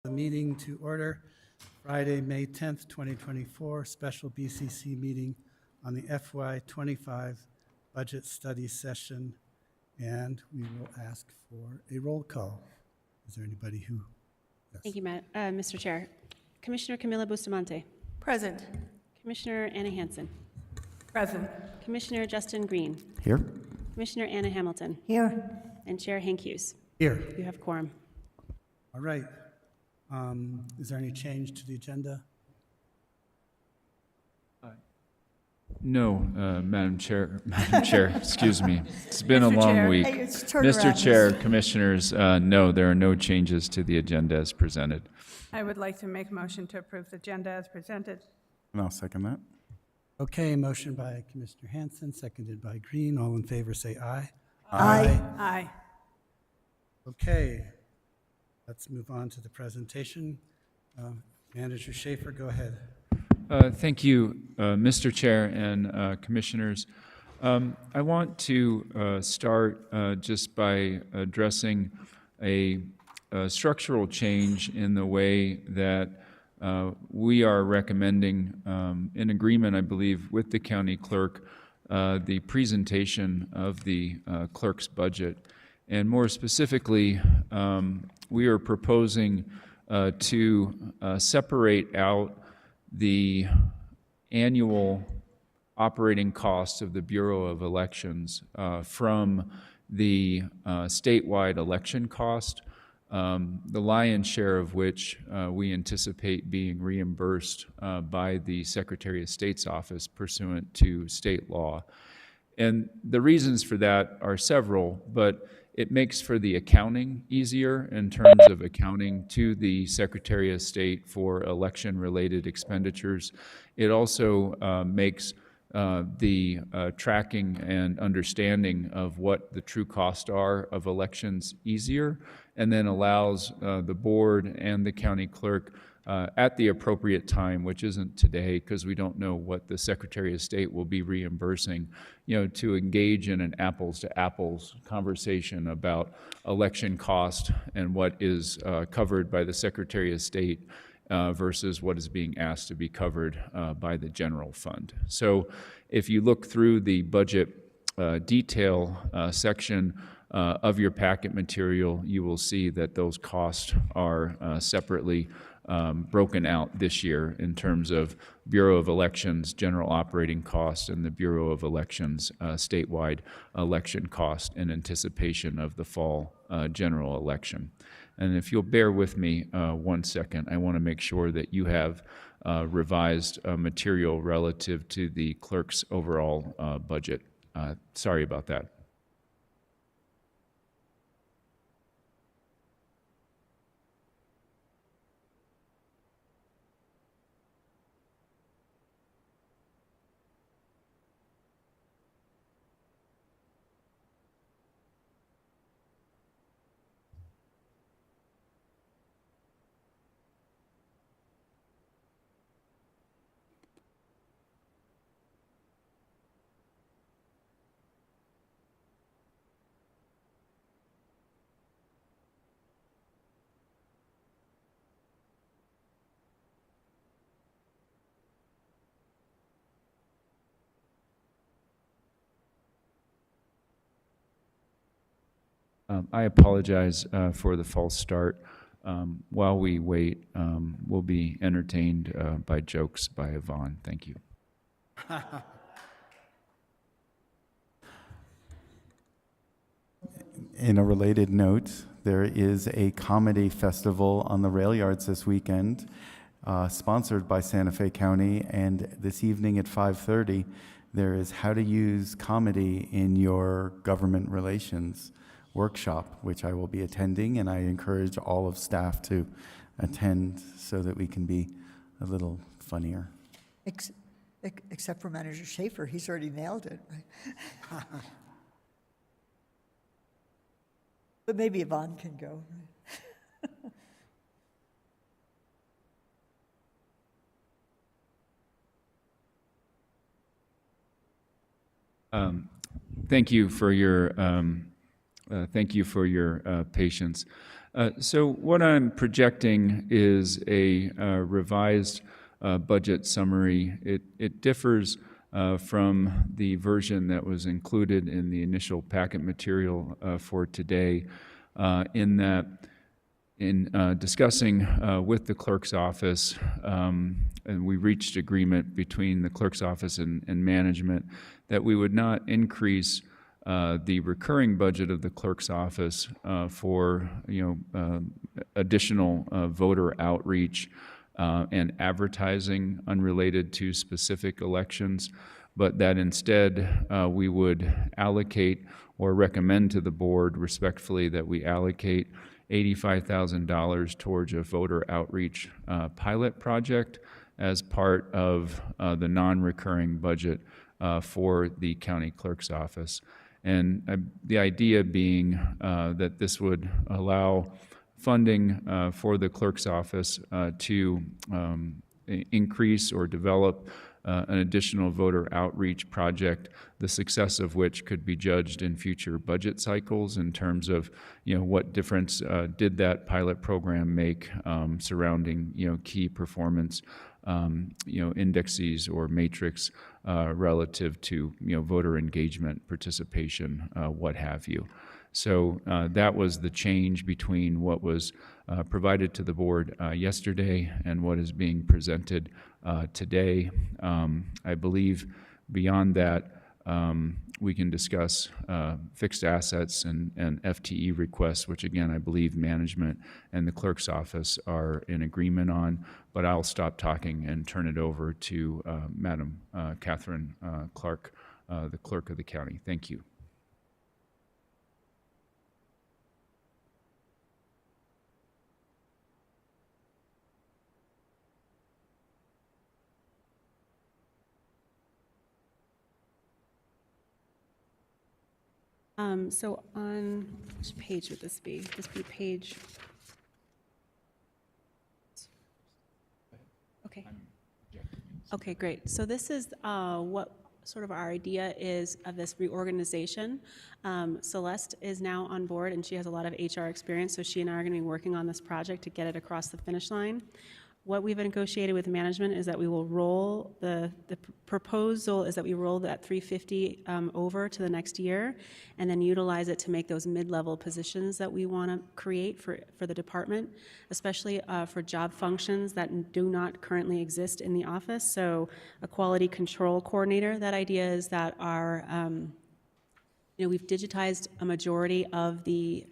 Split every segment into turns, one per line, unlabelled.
The meeting to order, Friday, May 10th, 2024, special BCC meeting on the FY25 budget study session, and we will ask for a roll call. Is there anybody who? Yes.
Thank you, Mr. Chair. Commissioner Camila Bustamante.
Present.
Commissioner Anna Hansen.
Present.
Commissioner Justin Green.
Here.
Commissioner Anna Hamilton.
Here.
And Chair Hank Hughes.
Here.
You have quorum.
All right. Is there any change to the agenda?
No, Madam Chair, excuse me. It's been a
Mr.
long
Chair.
week.
Hey, it's turnaround.
Mr. Chair, Commissioners, no, there are no changes to the agenda as presented.
I would like to make a motion to approve the agenda as presented.
And I'll second that.
Okay, motion by Commissioner Hansen, seconded by Green. All in favor say aye.
Aye.
Okay, let's move on to the presentation. Manager Schaefer, go ahead.
Thank you, Mr. Chair and Commissioners. I want to start just by addressing a structural change in the way that we are recommending, in agreement, I believe, with the county clerk, the presentation of the clerk's budget. And more specifically, we are proposing to separate out the annual operating costs of the Bureau of Elections from the statewide election cost, the lion's share of which we anticipate being reimbursed by the Secretary of State's office pursuant to state law. And the reasons for that are several, but it makes for the accounting easier in terms of accounting to the Secretary of State for election-related expenditures. It also makes the tracking and understanding of what the true costs are of elections easier, and then allows the board and the county clerk at the appropriate time, which isn't today because we don't know what the Secretary of State will be reimbursing, to engage in an apples-to-apples conversation about election cost and what is covered by the Secretary of State versus what is being asked to be covered by the general fund. So if you look through the budget detail section of your packet material, you will see that those costs are separately broken out this year in terms of Bureau of Elections general operating costs and the Bureau of Elections statewide election cost in anticipation of the fall general election. And if you'll bear with me 1 second, I want to make sure that you have revised material relative to the clerk's overall budget. Sorry about that. I apologize for the false start. While we wait, we'll be entertained by jokes by Yvonne. Thank you.
In a related note, there is a comedy festival on the rail yards this weekend, sponsored by Santa Fe County, and this evening at 5:30, there is how to use comedy in your government relations workshop, which I will be attending, and I encourage all of staff to attend so that we can be a little funnier.
Except for Manager Schaefer, he's already nailed it. Right? But maybe Yvonne can go.
Thank you for your patience. So what I'm projecting is a revised budget summary. It differs from the version that was included in the initial packet material for today, in that in discussing with the clerk's office, and we reached agreement between the clerk's office and management that we would not increase the recurring budget of the clerk's office for additional voter outreach and advertising unrelated to specific elections, but that instead we would allocate or recommend to the board respectfully that we allocate $85,000 towards a voter outreach pilot project as part of the non-recurring budget for the county clerk's office. And the idea being that this would allow funding for the clerk's office to increase or develop an additional voter outreach project, the success of which could be judged in future budget cycles in terms of, what difference did that pilot program make surrounding, key performance, indexes or matrix relative to, voter engagement, participation, what have you. So that was the change between what was provided to the board yesterday and what is being presented today. I believe beyond that, we can discuss fixed assets and FTE requests, which again, I believe management and the clerk's office are in agreement on, but I'll stop talking and turn it over to Madam Catherine Clark, the clerk of the county. Thank you.
So on which page would this be? This be page. Okay. Okay, great. So this is what sort of our idea is of this reorganization. Celeste is now on board, and she has a lot of HR experience, so she and I are going to be working on this project to get it across the finish line. What we've negotiated with management is that we will roll the proposal is that we roll that 350 over to the next year, and then utilize it to make those mid-level positions that we want to create for the department, especially for job functions that do not currently exist in the office. So a quality control coordinator. That idea is that our we've digitized a majority of the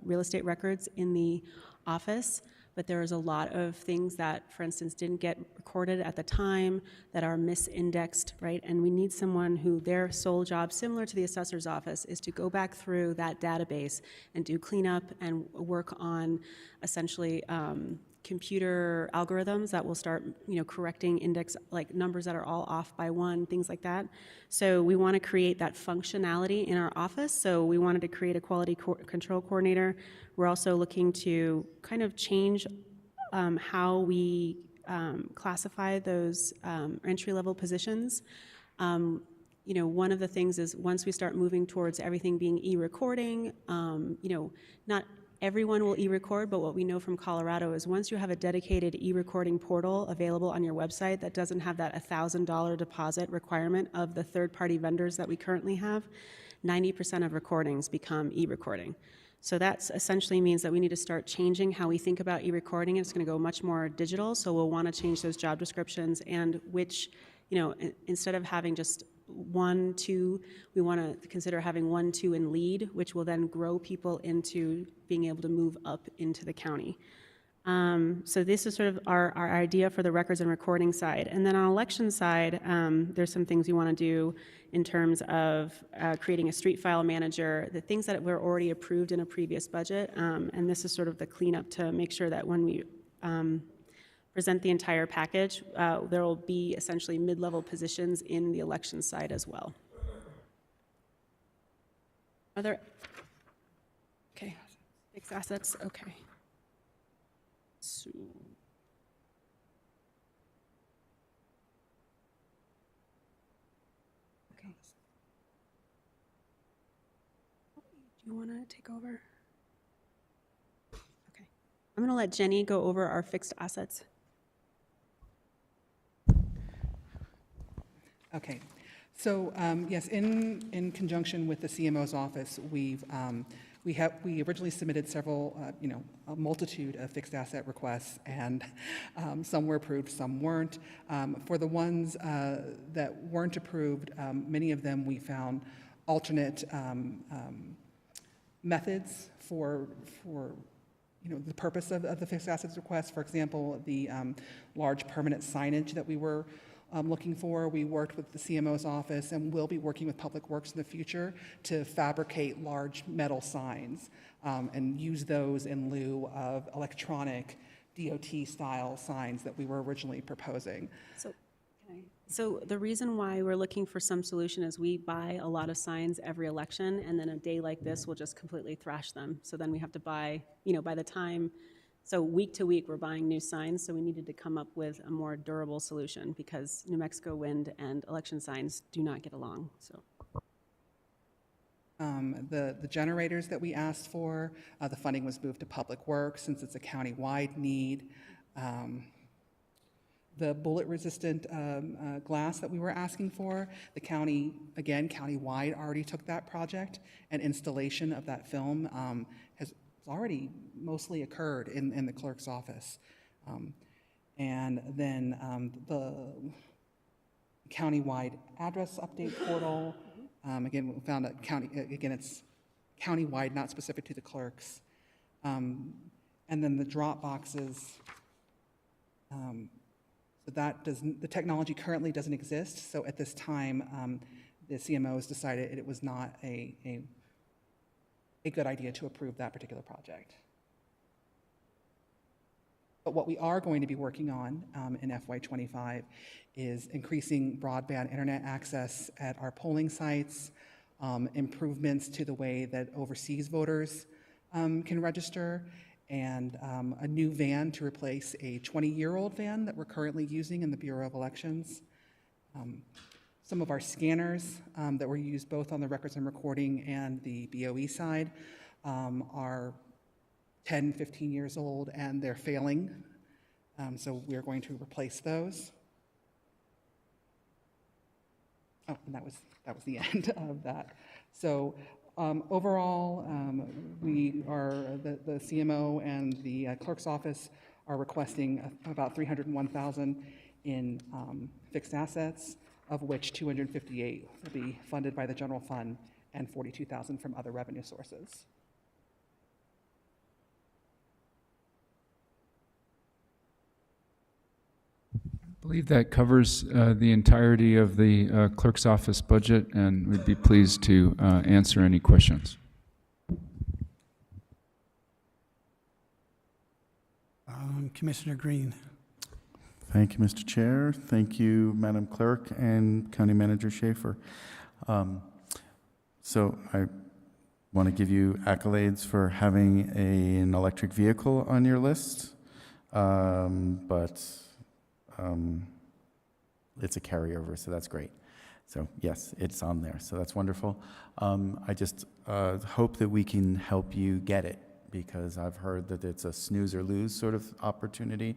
real estate records in the office, but there's a lot of things that, for instance, didn't get recorded at the time that are misindexed, right? And we need someone who their sole job, similar to the assessor's office, is to go back through that database and do cleanup and work on essentially computer algorithms that will start, correcting index, like numbers that are all off by one, things like that. So we want to create that functionality in our office. So we wanted to create a quality control coordinator. We're also looking to kind of change how we classify those entry-level positions. One of the things is once we start moving towards everything being e-recording, not everyone will e-record, but what we know from Colorado is once you have a dedicated e-recording portal available on your website that doesn't have that $1,000 deposit requirement of the third-party vendors that we currently have, 90% of recordings become e-recording. So that essentially means that we need to start changing how we think about e-recording. It's going to go much more digital, so we'll want to change those job descriptions and which, instead of having just 1, 2, we want to consider having 1, 2 in lead, which will then grow people into being able to move up into the county. So this is sort of our idea for the records and recording side. And then on election side, there's some things we want to do in terms of creating a street file manager, the things that were already approved in a previous budget. And this is sort of the cleanup to make sure that when we present the entire package, there will be essentially mid-level positions in the election side as well. Okay, fixed assets, okay. So, okay. Do you want to take over? I'm going to let Jenny go over our fixed assets.
Okay. So, yes, in conjunction with the CMO's office, we originally submitted several, a multitude of fixed asset requests, and some were approved, some weren't. For the ones that weren't approved, many of them we found alternate methods for the purpose of the fixed assets request. For example, the large permanent signage that we were looking for. We worked with the CMO's office and will be working with Public Works in the future to fabricate large metal signs and use those in lieu of electronic DOT-style signs that we were originally proposing.
So the reason why we're looking for some solution is we buy a lot of signs every election, and then a day like this, we'll just completely thrash them. So then we have to buy, by the time, so week to week, we're buying new signs, so we needed to come up with a more durable solution because New Mexico wind and election signs do not get along, so.
The generators that we asked for, the funding was moved to Public Works since it's a county-wide need. The bullet-resistant glass that we were asking for, the county, again, county-wide already took that project, and installation of that film has already mostly occurred in the clerk's office. And then the county-wide address update portal, again, we found that it's county-wide, not specific to the clerks. And then the drop boxes, so the technology currently doesn't exist, so at this time, the CMO has decided it was not a good idea to approve that particular project. But what we are going to be working on in FY25 is increasing broadband internet access at our polling sites, improvements to the way that overseas voters can register, and a new van to replace a 20-year-old van that we're currently using in the Bureau of Elections. Some of our scanners that were used both on the records and recording and the BOE side are 10, 15 years old, and they're failing. So we're going to replace those. Oh, and that was the end of that. So overall, we are, the CMO and the clerk's office are requesting about $301,000 in fixed assets, of which $258,000 will be funded by the general fund and $42,000 from other revenue sources.
I believe that covers the entirety of the clerk's office budget, and we'd be pleased to answer any questions.
Commissioner Green.
Thank you, Mr. Chair. Thank you, Madam Clerk and County Manager Schaefer. So I want to give you accolades for having an electric vehicle on your list, but it's a carryover, so that's great. So yes, it's on there, so that's wonderful. I just hope that we can help you get it, because I've heard that it's a snooze or lose sort of opportunity,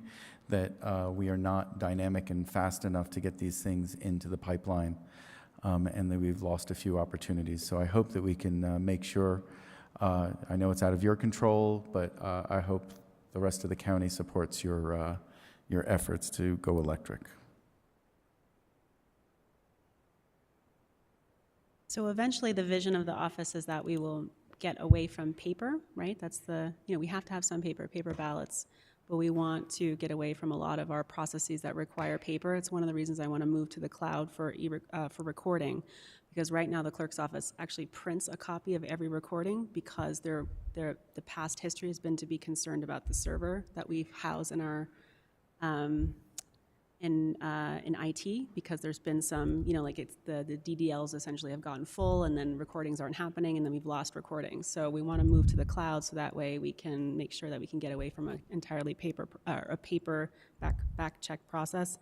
that we are not dynamic and fast enough to get these things into the pipeline, and that we've lost a few opportunities. So I hope that we can make sure, I know it's out of your control, but I hope the rest of the county supports your efforts to go electric.
So eventually, the vision of the office is that we will get away from paper, right? That's the, we have to have some paper ballots, but we want to get away from a lot of our processes that require paper. It's one of the reasons I want to move to the cloud for recording, because right now the clerk's office actually prints a copy of every recording, because the past history has been to be concerned about the server that we house in our in IT, because there's been some, like it's the DDLs essentially have gotten full, and then recordings aren't happening, and then we've lost recordings. So we want to move to the cloud, so that way we can make sure that we can get away from an entirely paper back check process.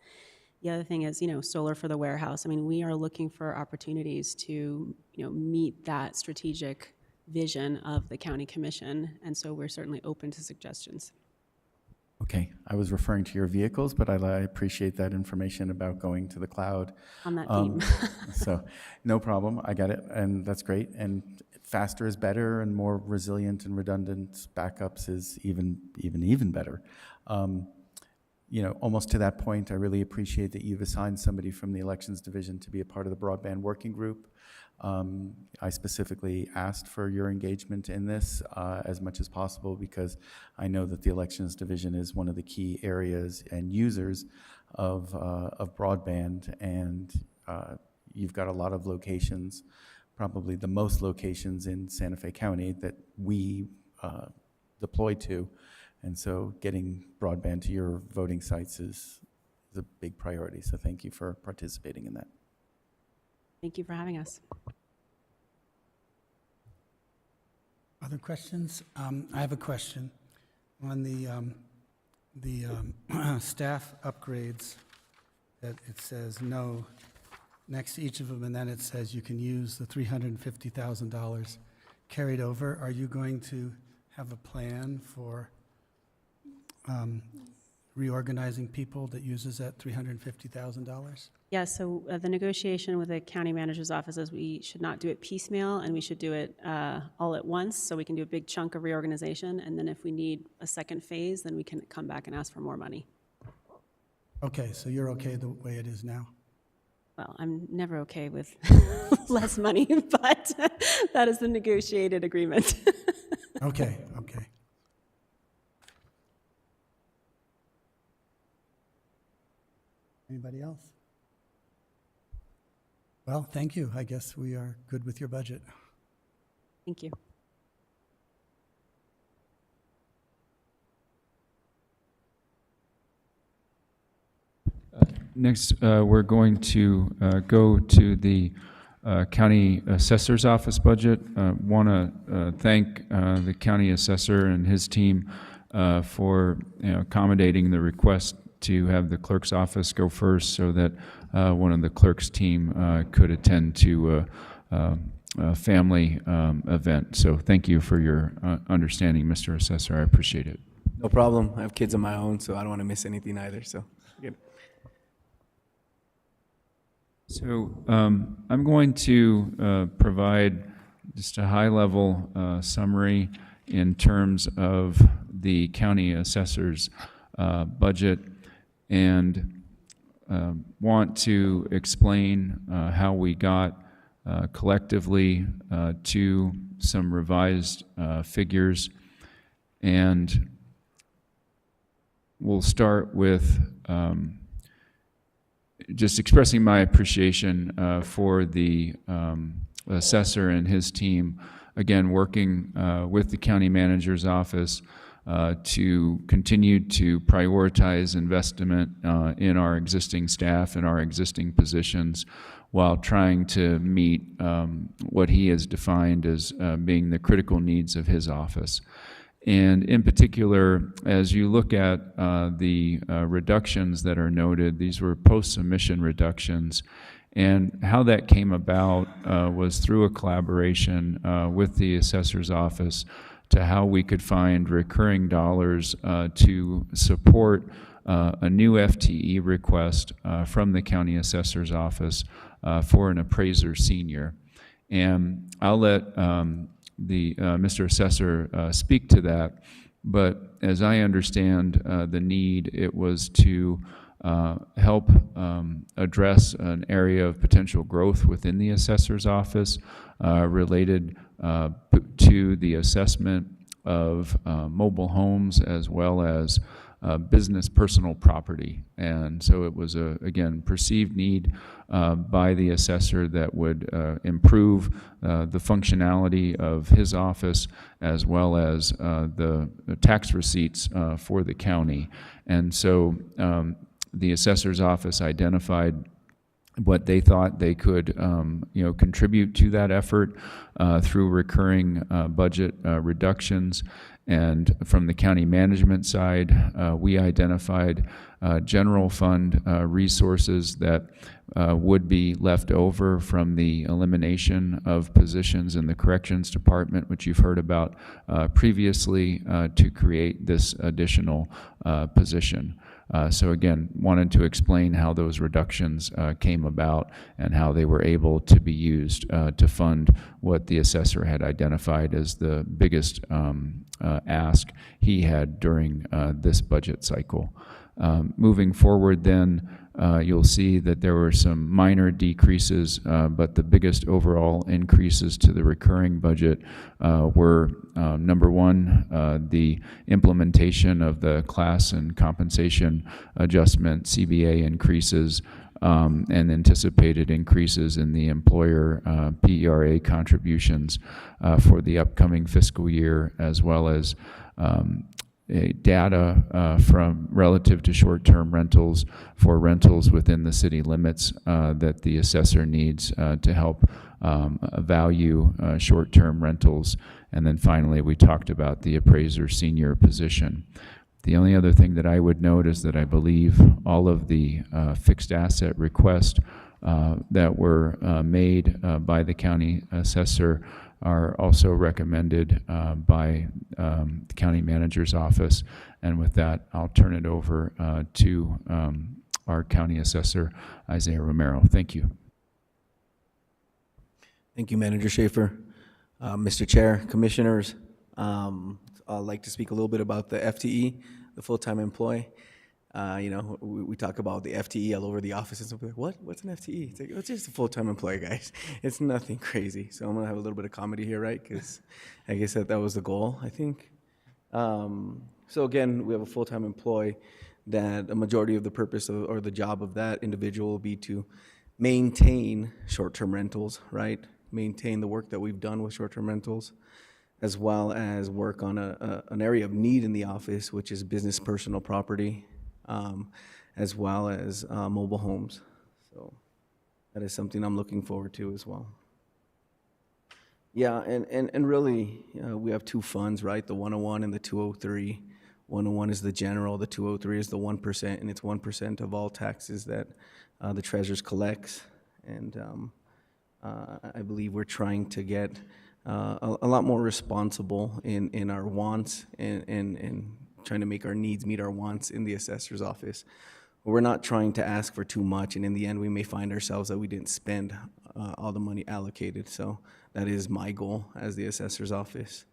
The other thing is, solar for the warehouse. I mean, we are looking for opportunities to, meet that strategic vision of the county commission, and so we're certainly open to suggestions.
Okay, I was referring to your vehicles, but I appreciate that information about going to the cloud.
On that theme.
So, no problem, I got it, and that's great. And faster is better, and more resilient and redundant backups is even better. You know, almost to that point, I really appreciate that you've assigned somebody from the Elections Division to be a part of the Broadband Working Group. I specifically asked for your engagement in this as much as possible because I know that the Elections Division is one of the key areas and users of broadband, and you've got a lot of locations, probably the most locations in Santa Fe County that we deploy to, and so getting broadband to your voting sites is a big priority, so thank you for participating in that.
Thank you for having us.
Other questions? I have a question on the staff upgrades that it says no next to each of them, and then it says you can use the $350,000 carried over. Are you going to have a plan for reorganizing people that uses that $350,000?
Yeah, so the negotiation with the county manager's office is we should not do it piecemeal, and we should do it all at once, so we can do a big chunk of reorganization, and then if we need a second phase, then we can come back and ask for more money.
Okay, so you're okay the way it is now?
Well, I'm never okay with less money, but that is the negotiated agreement.
Okay, okay. Anybody else? Well, thank you. I guess we are good with your budget.
Thank you.
Next, we're going to go to the county assessor's office budget. Want to thank the county assessor and his team for accommodating the request to have the clerk's office go first so that one of the clerk's team could attend to a family event. So thank you for your understanding, Mr. Assessor. I appreciate it.
No problem. I have kids of my own, so I don't want to miss anything either. So, good.
So I'm going to provide just a high-level summary in terms of the county assessor's budget, and want to explain how we got collectively to some revised figures. And we'll start with just expressing my appreciation for the assessor and his team, again, working with the county manager's office to continue to prioritize investment in our existing staff and our existing positions while trying to meet what he has defined as being the critical needs of his office. And in particular, as you look at the reductions that are noted, these were post-submission reductions. And how that came about was through a collaboration with the assessor's office to how we could find recurring dollars to support a new FTE request from the county assessor's office for an appraiser senior. And I'll let Mr. Assessor speak to that, but as I understand the need, it was to help address an area of potential growth within the assessor's office related to the assessment of mobile homes as well as business personal property. And so it was a, again, perceived need by the assessor that would improve the functionality of his office as well as the tax receipts for the county. And so the assessor's office identified what they thought they could contribute to that effort through recurring budget reductions. And from the county management side, we identified general fund resources that would be left over from the elimination of positions in the corrections department, which you've heard about previously, to create this additional position. So again, wanted to explain how those reductions came about and how they were able to be used to fund what the assessor had identified as the biggest ask he had during this budget cycle. Moving forward then, you'll see that there were some minor decreases, but the biggest overall increases to the recurring budget were, number one, the implementation of the class and compensation adjustment, CBA increases, and anticipated increases in the employer PERA contributions for the upcoming fiscal year, as well as data from relative to short-term rentals for rentals within the city limits that the assessor needs to help value short-term rentals. And then finally, we talked about the appraiser senior position. The only other thing that I would note is that I believe all of the fixed asset requests that were made by the county assessor are also recommended by the county manager's office. And with that, I'll turn it over to our county assessor, Isaiah Romero. Thank you.
Thank you, Manager Schaefer. Mr. Chair, Commissioners, I'd like to speak a little bit about the FTE, the full-time employee. You know, we talk about the FTE all over the office, and something like, what? What's an FTE? It's like, it's just a full-time employee, guys. It's nothing crazy. So I'm gonna have a little bit of comedy here, right? Because I guess that was the goal, I think. So again, we have a full-time employee that a majority of the purpose of, or the job of that individual will be to maintain short-term rentals, right? Maintain the work that we've done with short-term rentals, as well as work on an area of need in the office, which is business personal property, as well as mobile homes. So that is something I'm looking forward to as well. Yeah, and really, we have two funds, right? The 101 and the 203. 101 is the general, the 203 is the 1%, and it's 1% of all taxes that the treasurers collects. And I believe we're trying to get a lot more responsible in our wants and trying to make our needs meet our wants in the assessor's office. We're not trying to ask for too much, and in the end, we may find ourselves that we didn't spend all the money allocated. So that is my goal as the assessor's office,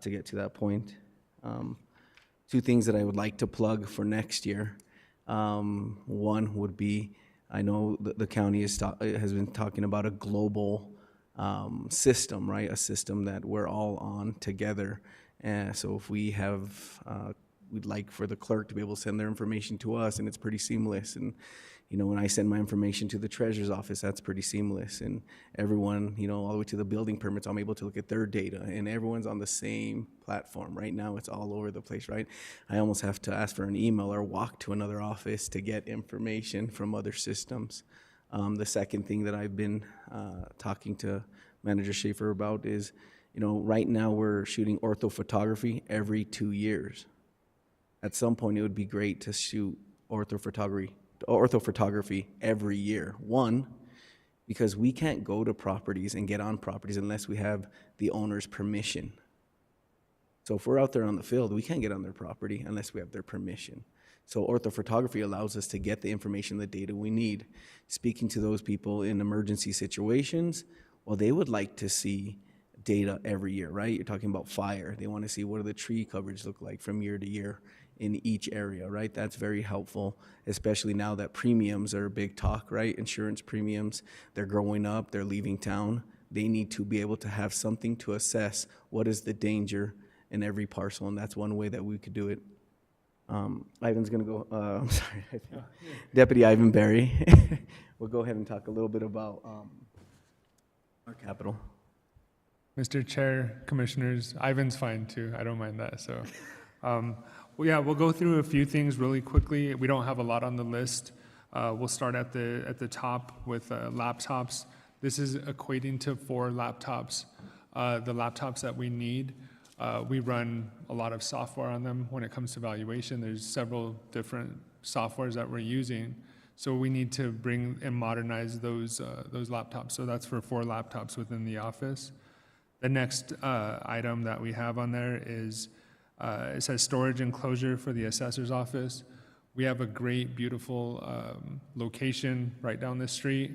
to get to that point. Two things that I would like to plug for next year. One would be, I know the county has been talking about a global system, right? A system that we're all on together. And so if we have, we'd like for the clerk to be able to send their information to us, and it's pretty seamless. And, you know, when I send my information to the treasurer's office, that's pretty seamless. And everyone, you know, all the way to the building permits, I'm able to look at their data, and everyone's on the same platform. Right now, it's all over the place, right? I almost have to ask for an email or walk to another office to get information from other systems. The second thing that I've been talking to Manager Schaefer about is, you know, right now we're shooting orthophotography every 2 years. At some point, it would be great to shoot orthophotography every year. One, because we can't go to properties and get on properties unless we have the owner's permission. So if we're out there on the field, we can't get on their property unless we have their permission. So orthophotography allows us to get the information, the data we need. Speaking to those people in emergency situations, well, they would like to see data every year, right? You're talking about fire. They want to see what do the tree coverage look like from year to year in each area, right? That's very helpful, especially now that premiums are a big talk, right? Insurance premiums, they're growing up, they're leaving town. They need to be able to have something to assess what is the danger in every parcel, and that's one way that we could do it. Ivan's gonna go, I'm sorry, Deputy Ivan Berry. We'll go ahead and talk a little bit about our capital.
Mr. Chair, Commissioners, Ivan's fine too. I don't mind that. So, well, yeah, we'll go through a few things really quickly. We don't have a lot on the list. We'll start at the top with laptops. This is equating to 4 laptops. The laptops that we need We run a lot of software on them when it comes to valuation. There's several different softwares that we're using. So we need to bring and modernize those laptops. So that's for 4 laptops within the office. The next item that we have on there is, it says storage enclosure for the assessor's office. We have a great, beautiful location right down the street.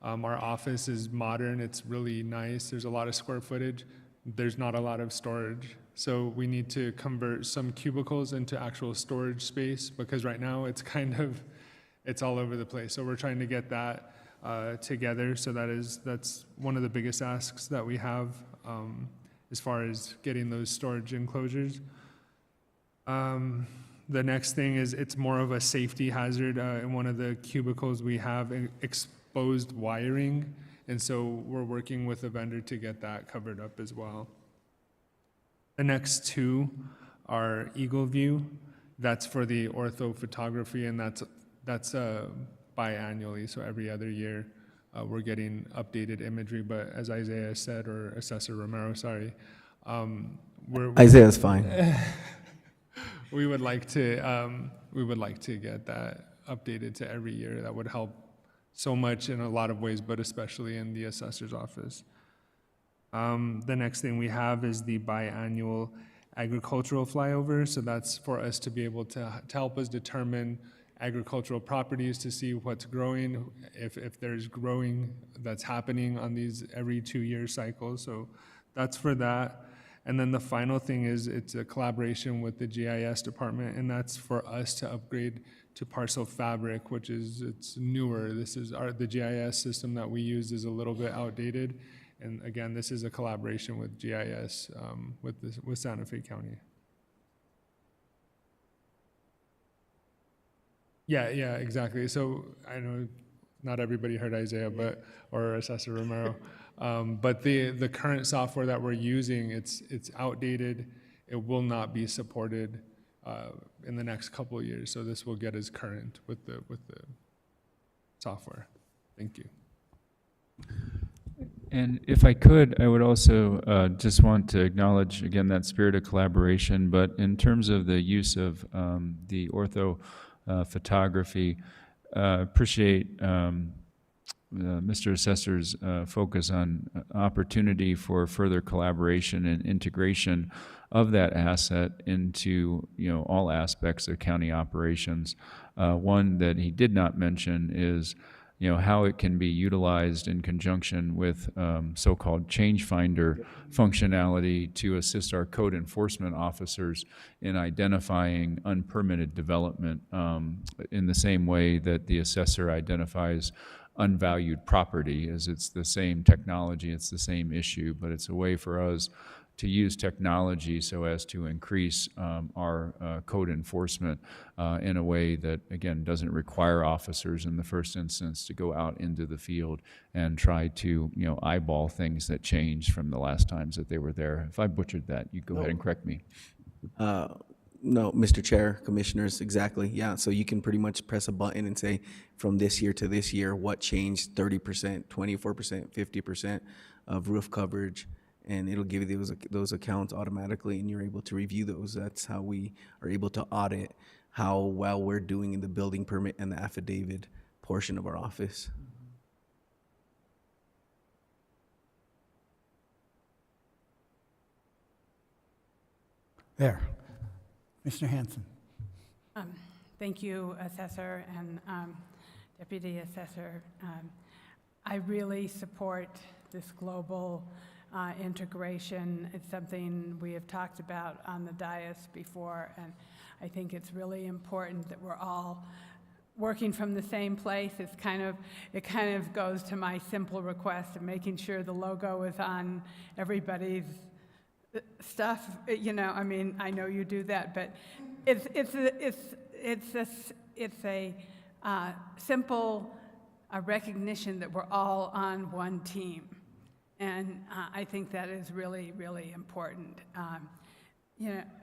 Our office is modern, it's really nice. There's a lot of square footage. There's not a lot of storage. So we need to convert some cubicles into actual storage space because right now it's it's all over the place. So we're trying to get that together. So that's one of the biggest asks that we have as far as getting those storage enclosures. The next thing is it's more of a safety hazard. In one of the cubicles we have exposed wiring, and so we're working with a vendor to get that covered up as well. The next 2 are Eagle View. That's for the ortho photography, and that's biannually, so every other year we're getting updated imagery. But as Isaiah said, or Assessor Romero, sorry,
Isaiah's fine.
we would like to get that updated to every year. That would help so much in a lot of ways, but especially in the assessor's office. The next thing we have is the biannual agricultural flyover. So that's for us to be able to help us determine agricultural properties, to see what's growing, if there's growing that's happening on these every 2-year cycles. So that's for that. And then the final thing is it's a collaboration with the GIS department, and that's for us to upgrade to Parcel Fabric, which it's newer. This is the GIS system that we use is a little bit outdated. And again, this is a collaboration with GIS with Santa Fe County. Yeah, exactly. So I know not everybody heard Isaiah, or Assessor Romero, but the current software that we're using, it's outdated. It will not be supported in the next couple of years. So this will get us current with the software. Thank you.
And if I could, I would also just want to acknowledge, again, that spirit of collaboration, but in terms of the use of the ortho photography, appreciate Mr. Assessor's focus on opportunity for further collaboration and integration of that asset into all aspects of county operations. One that he did not mention is how it can be utilized in conjunction with so-called change finder functionality to assist our code enforcement officers in identifying unpermitted development in the same way that the assessor identifies unvalued property, as it's the same technology, it's the same issue, but it's a way for us to use technology so as to increase our code enforcement in a way that, again, doesn't require officers in the first instance to go out into the field and try to, eyeball things that changed from the last times that they were there. If I butchered that, you go ahead and correct me.
No, Mr. Chair, Commissioners, exactly. Yeah, so you can pretty much press a button and say, from this year to this year, what changed 30%, 24%, 50% of roof coverage, and it'll give you those accounts automatically, and you're able to review those. That's how we are able to audit how well we're doing in the building permit and the affidavit portion of our office.
There. Mr. Hanson.
Thank you, Assessor and Deputy Assessor. I really support this global integration. It's something we have talked about on the dais before, and I think it's really important that we're all working from the same place. It kind of goes to my simple request of making sure the logo is on everybody's stuff. I mean, I know you do that, but it's a simple recognition that we're all on one team. And I think that is really, really important,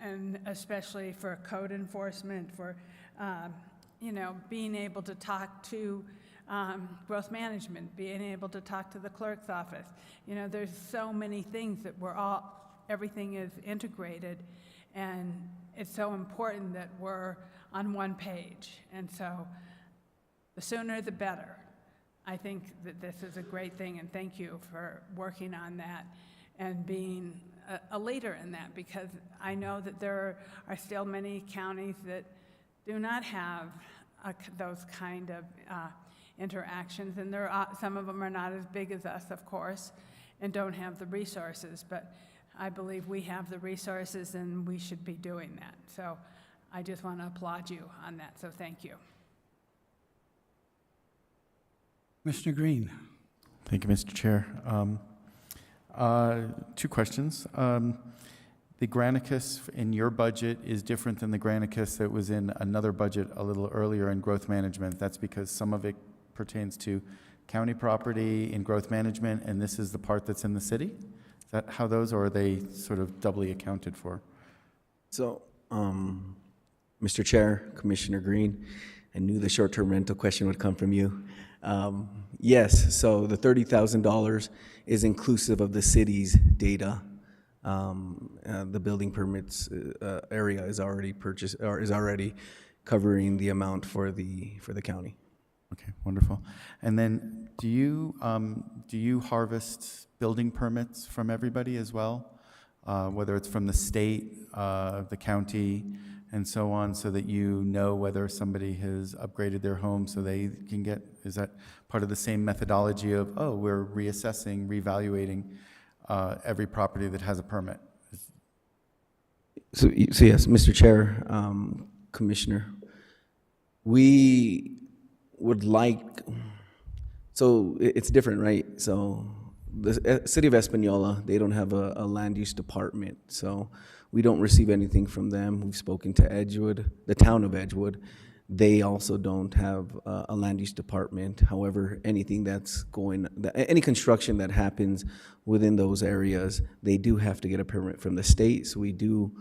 and especially for code enforcement, for, being able to talk to growth management, being able to talk to the clerk's office. There's so many things that we're all everything is integrated, and it's so important that we're on one page. And so the sooner the better. I think that this is a great thing, and thank you for working on that and being a leader in that, because I know that there are still many counties that do not have those kind of interactions, and there are, some of them are not as big as us, of course, and don't have the resources, but I believe we have the resources and we should be doing that. So I just want to applaud you on that, so thank you.
Commissioner Green.
Thank you, Mr. Chair. Two questions. The Granicus in your budget is different than the Granicus that was in another budget a little earlier in growth management. That's because some of it pertains to county property in growth management, and this is the part that's in the city? Is that how those, or are they sort of doubly accounted for?
So, Mr. Chair, Commissioner Green, I knew the short-term rental question would come from you. Yes, so the $30,000 is inclusive of the city's data. The building permits area is already purchased, or is already covering the amount for the county.
Okay, wonderful. And then do you harvest building permits from everybody as well? Whether it's from the state, the county, and so on, so that you know whether somebody has upgraded their home so they can get, is that part of the same methodology of, oh, we're reassessing, reevaluating every property that has a permit?
So yes, Mr. Chair, Commissioner, we would like, so it's different, right? So the city of Espanola, they don't have a land use department, so we don't receive anything from them. We've spoken to Edgewood, the town of Edgewood. They also don't have a land use department. However, anything that's any construction that happens within those areas, they do have to get a permit from the state. So we do,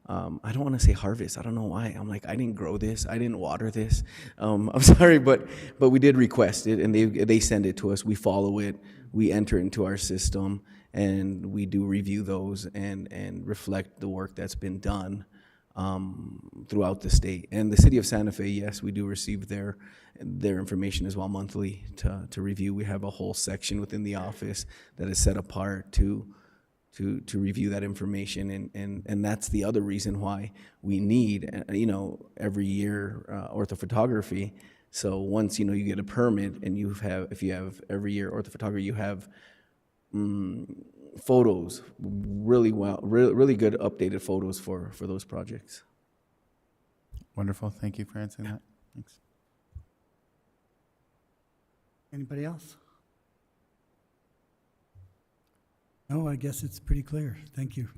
I don't want to say harvest. I don't know why. I'm like, I didn't grow this. I didn't water this. I'm sorry, but we did request it, and they send it to us. We follow it. We enter into our system, and we do review those and reflect the work that's been done throughout the state. And the city of Santa Fe, yes, we do receive their information as well monthly to review. We have a whole section within the office that is set apart to review that information, and that's the other reason why we need, every year orthophotography. So once you get a permit, and if you have every year orthophotography, you have photos, really good updated photos for those projects.
Wonderful. Thank you for answering that. Thanks.
Anybody else? No, I guess it's pretty clear. Thank you.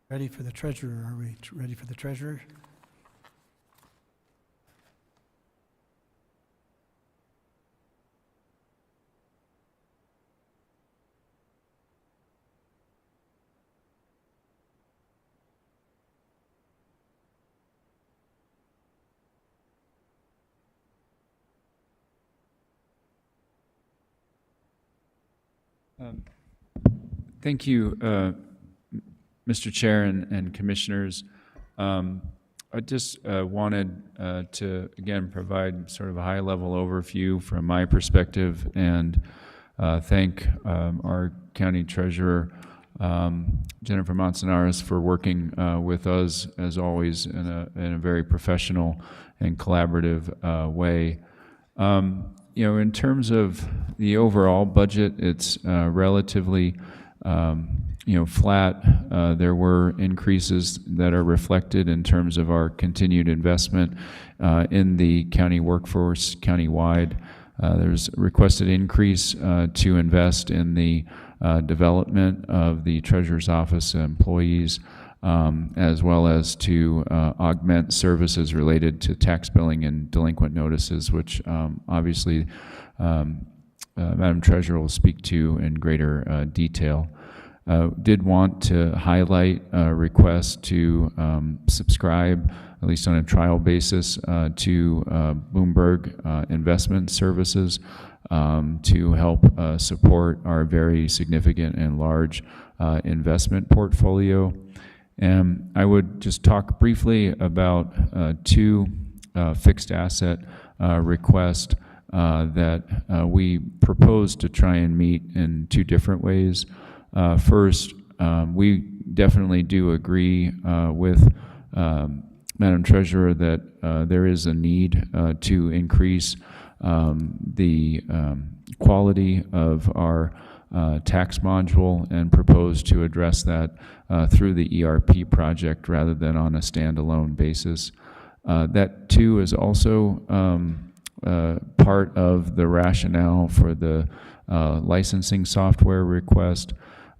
Ready for the treasurer? Are we ready for the treasurer?
Thank you, Mr. Chair and Commissioners. I just wanted to, again, provide sort of a high-level overview from my perspective and thank our County Treasurer, Jennifer Manzanares, for working with us, as always, in a very professional and collaborative way. In terms of the overall budget, it's relatively flat. There were increases that are reflected in terms of our continued investment in the county workforce countywide. There's a requested increase to invest in the development of the Treasurer's Office employees, as well as to augment services related to tax billing and delinquent notices, which obviously Madam Treasurer will speak to in greater detail. Did want to highlight a request to subscribe, at least on a trial basis, to Bloomberg Investment Services to help support our very significant and large investment portfolio. And I would just talk briefly about two fixed asset requests that we propose to try and meet in two different ways. First, we definitely do agree with Madam Treasurer that there is a need to increase the quality of our tax module and propose to address that through the ERP project rather than on a standalone basis. That too is also part of the rationale for the licensing software request.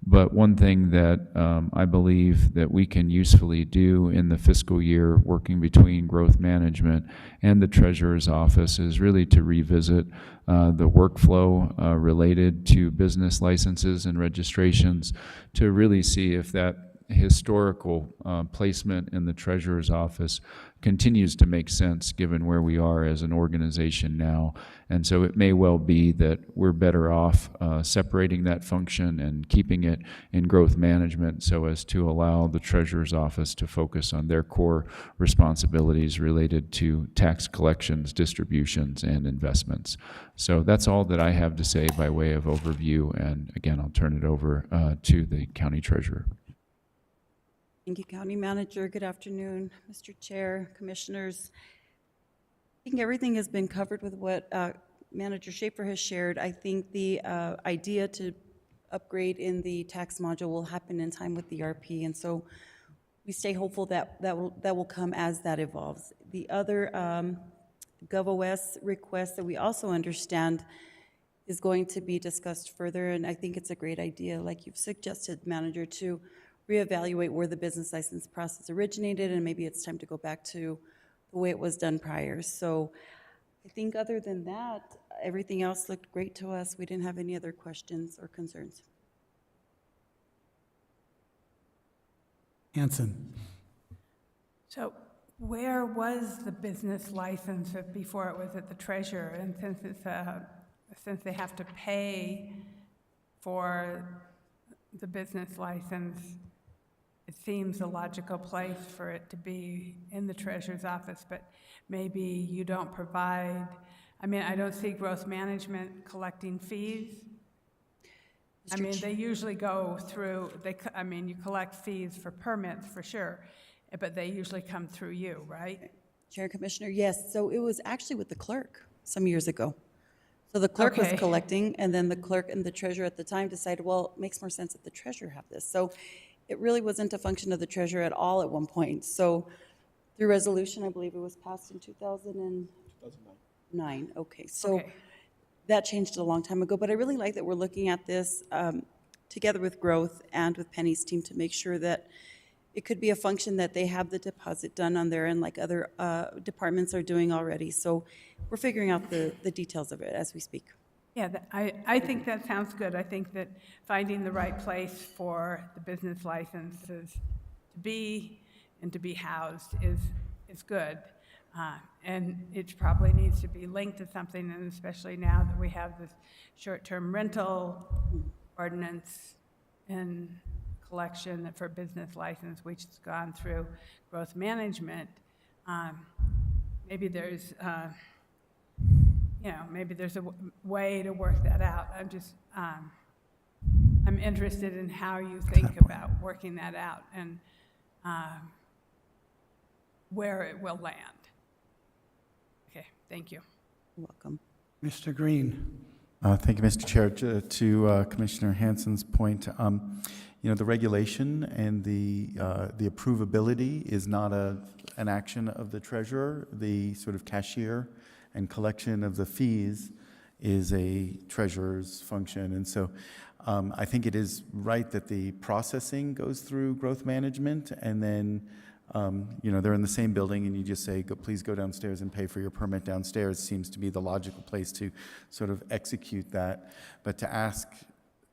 But one thing that I believe that we can usefully do in the fiscal year working between growth management and the Treasurer's Office is really to revisit the workflow related to business licenses and registrations to really see if that historical placement in the Treasurer's Office continues to make sense given where we are as an organization now. And so it may well be that we're better off separating that function and keeping it in growth management so as to allow the Treasurer's Office to focus on their core responsibilities related to tax collections, distributions, and investments. So that's all that I have to say by way of overview. And again, I'll turn it over to the County Treasurer.
Thank you, County Manager. Good afternoon, Mr. Chair, Commissioners. I think everything has been covered with what Manager Schaefer has shared. I think the idea to upgrade in the tax module will happen in time with the ERP, and so we stay hopeful that that will come as that evolves. The other GovOS request that we also understand is going to be discussed further, and I think it's a great idea, like you've suggested, Manager, to reevaluate where the business license process originated, and maybe it's time to go back to the way it was done prior. So I think other than that, everything else looked great to us. We didn't have any other questions or concerns.
Hanson.
So where was the business license before it was at the Treasurer? And since they have to pay for the business license, it seems a logical place for it to be in the Treasurer's Office, but maybe you don't provide, I mean, I don't see growth management collecting fees. I mean, they usually go through, you collect fees for permits for sure, but they usually come through you, right?
Chair and Commissioner, yes. So it was actually with the clerk some years ago. So the clerk was collecting, and then the clerk and the treasurer at the time decided, well, it makes more sense that the treasurer have this. So it really wasn't a function of the treasurer at all at one point. So through resolution, I believe it was passed in 2009. Okay, so that changed a long time ago. But I really like that we're looking at this together with growth and with Penny's team to make sure that it could be a function that they have the deposit done on their end like other departments are doing already. So we're figuring out the details of it as we speak.
Yeah, I think that sounds good. I think that finding the right place for the business licenses to be and to be housed is good. And it probably needs to be linked to something, and especially now that we have this short-term rental ordinance and collection for business license, which has gone through growth management. Maybe there's maybe there's a way to work that out. I'm interested in how you think about working that out and where it will land. Okay, thank you.
You're welcome.
Mr. Green.
Thank you, Mr. Chair. To Commissioner Hanson's point, the regulation and the approvability is not an action of the treasurer. The sort of cashier and collection of the fees is a treasurer's function. And so I think it is right that the processing goes through growth management, and then they're in the same building, and you just say, please go downstairs and pay for your permit downstairs seems to be the logical place to sort of execute that. But to ask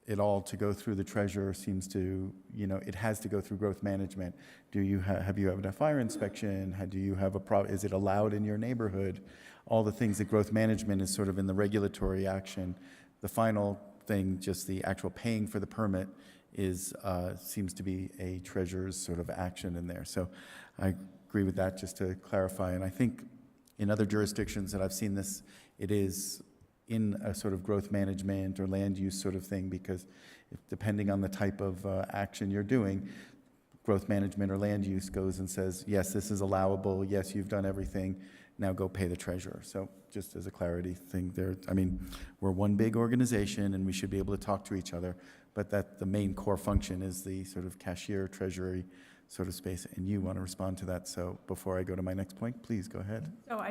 it all to go through the treasurer seems to, it has to go through growth management. Do you have you had a fire inspection? Do you have is it allowed in your neighborhood? All the things that growth management is sort of in the regulatory action. The final thing, just the actual paying for the permit, is seems to be a treasurer's sort of action in there. So I agree with that, just to clarify. And I think in other jurisdictions that I've seen this, it is in a sort of growth management or land use sort of thing, because depending on the type of action you're doing, growth management or land use goes and says, yes, this is allowable, yes, you've done everything, now go pay the treasurer. So just as a clarity thing there, I mean, we're one big organization and we should be able to talk to each other, but that the main core function is the sort of cashier, treasury sort of space. And you want to respond to that. So before I go to my next point, please go ahead.
So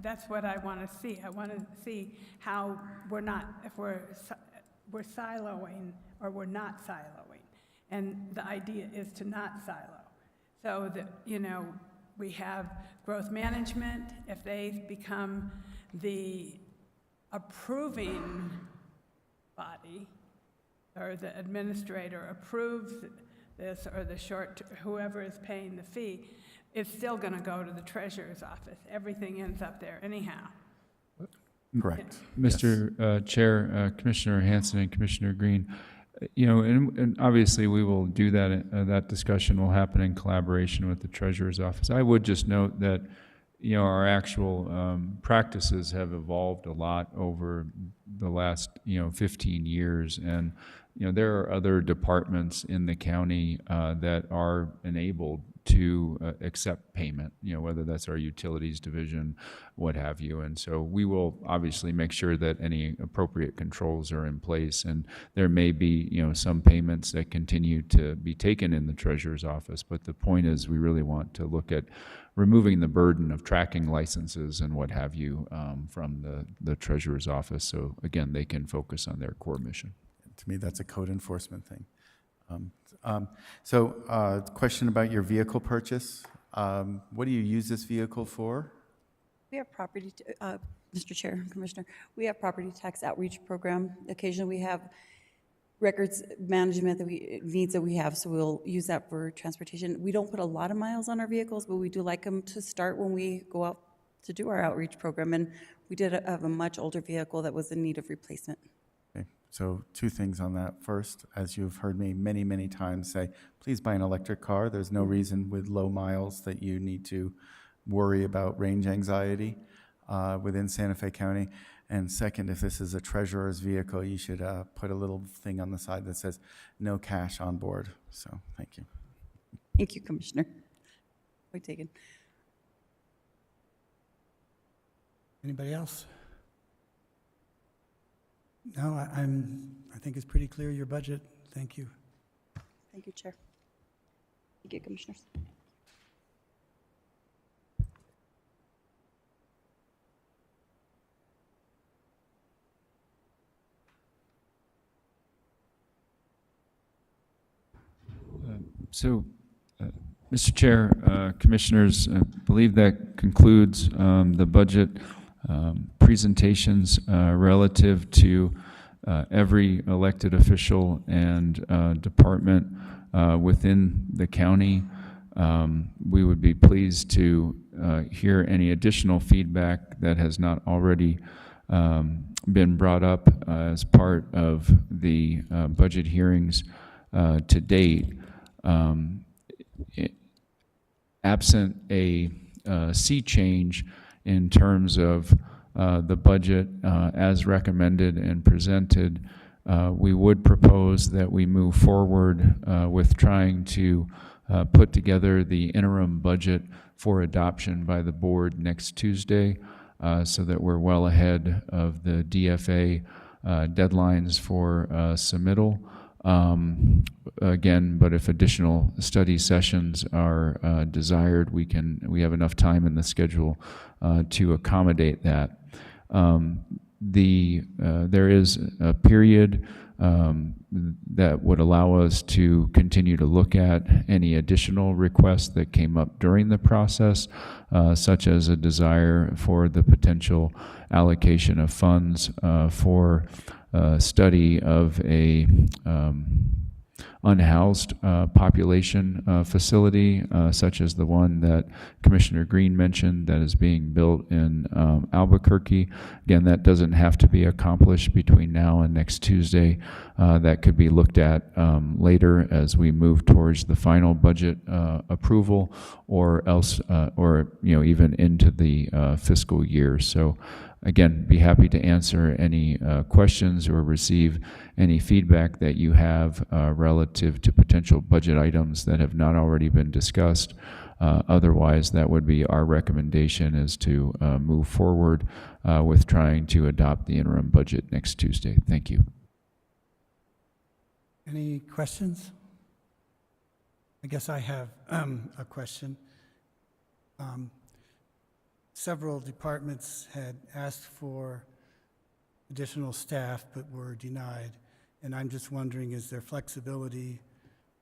that's what I want to see. I want to see how we're not, if we're siloing or we're not siloing. And the idea is to not silo. So that, we have growth management. If they become the approving body, or the administrator approves this, or whoever is paying the fee, it's still going to go to the treasurer's office. Everything ends up there anyhow.
Correct.
Mr. Chair, Commissioner Hanson and Commissioner Green, and obviously we will do that. That discussion will happen in collaboration with the Treasurer's Office. I would just note that, our actual practices have evolved a lot over the last, 15 years. And, there are other departments in the county that are enabled to accept payment, whether that's our utilities division, what have you. And so we will obviously make sure that any appropriate controls are in place. And there may be, some payments that continue to be taken in the treasurer's office. But the point is, we really want to look at removing the burden of tracking licenses and what have you from the treasurer's office. So again, they can focus on their core mission.
To me, that's a code enforcement thing. Question about your vehicle purchase. What do you use this vehicle for?
We have property, Mr. Chair, Commissioner, we have property tax outreach program. Occasionally we have records management needs that we have, so we'll use that for transportation. We don't put a lot of miles on our vehicles, but we do like them to start when we go out to do our outreach program. And we did have a much older vehicle that was in need of replacement.
Okay. So two things on that. First, as you've heard me many, many times say, please buy an electric car. There's no reason with low miles that you need to worry about range anxiety within Santa Fe County. And second, if this is a treasurer's vehicle, you should put a little thing on the side that says no cash on board. So thank you.
Thank you, Commissioner. Point taken.
Anybody else? No, I think it's pretty clear, your budget. Thank you.
Thank you, Chair. Thank you, Commissioners.
Mr. Chair, Commissioners, I believe that concludes the budget presentations relative to every elected official and department within the county. We would be pleased to hear any additional feedback that has not already been brought up as part of the budget hearings to date. Absent a sea change in terms of the budget as recommended and presented, we would propose that we move forward with trying to put together the interim budget for adoption by the board next Tuesday, so that we're well ahead of the DFA deadlines for submittal. Again, but if additional study sessions are desired, we have enough time in the schedule to accommodate that. there is a period that would allow us to continue to look at any additional requests that came up during the process, such as a desire for the potential allocation of funds for study of a unhoused population facility, such as the one that Commissioner Green mentioned that is being built in Albuquerque. Again, that doesn't have to be accomplished between now and next Tuesday. That could be looked at later as we move towards the final budget approval, or else, or even into the fiscal year. So, again, be happy to answer any questions or receive any feedback that you have relative to potential budget items that have not already been discussed. Otherwise, that would be our recommendation, is to move forward with trying to adopt the interim budget next Tuesday. Thank you.
Any questions? I guess I have a question. Several departments had asked for additional staff but were denied. And I'm just wondering, is there flexibility